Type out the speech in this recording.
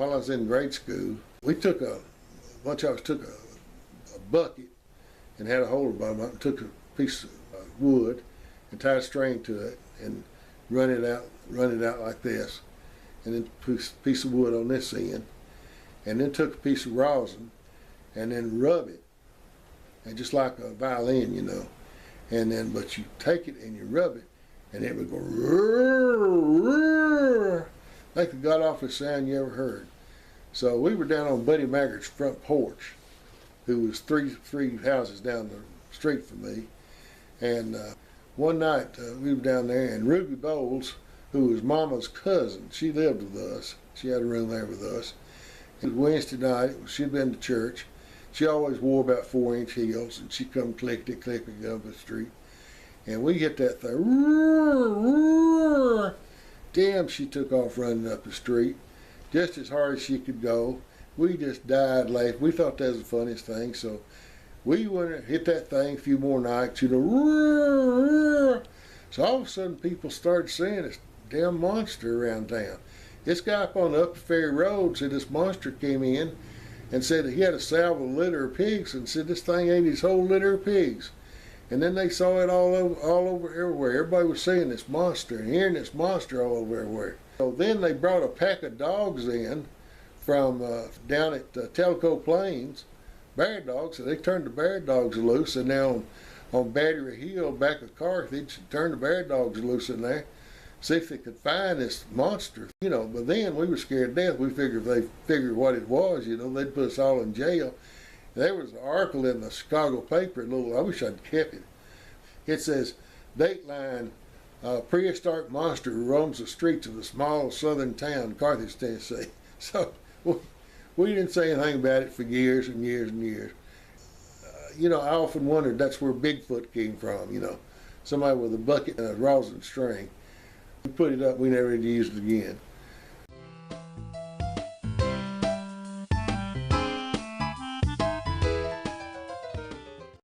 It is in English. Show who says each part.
Speaker 1: while I was in grade school, we took a bunch of us took a bucket and had a holder bottom up and took a piece of wood and tied a string to it and run it out like this, and then put a piece of wood on this end, and then took a piece of rosin and then rub it, and just like a violin, you know, and then but you take it and you rub it, and it would go like the god awful sound you ever heard. So we were down on Buddy Maggart's front porch, who was three houses down the street from me, and one night we were down there, and Ruby Bowles, who was Mama's cousin, she lived with us. She had a room there with us. It was Wednesday night. She'd been to church. She always wore about 4-inch heels, and she'd come clickety up the street. And we hit that thing. Damn, she took off running up the street just as hard as she could go. We just died laughing. We thought that was the funniest thing. So we went and hit that thing a few more nights. You know, so all of a sudden people started seeing this damn monster around town. This guy up on the Upper Ferry Road said this monster came in and said that he had a salvo litter of pigs, and said this thing ate his whole litter of pigs. And then they saw it all over everywhere. Everybody was seeing this monster and hearing this monster all over everywhere. So then they brought a pack of dogs in from down at Telco Plains, bear dogs. So they turned the bear dogs loose, and now on Battery Hill back of Carthage, turned the bear dogs loose in there, see if they could find this monster, you know. But then we were scared to death. We figured if they figured what it was, you know, they'd put us all in jail. There was an article in the Chicago paper, I wish I'd kept it. It says, Dateline, prehistoric monster roams the streets of the small southern town, Carthage, Tennessee. So we didn't say anything about it for years and years and years. You know, I often wondered that's where Bigfoot came from, you know. Somebody with a bucket and a rosin string. We put it up, we never used it again.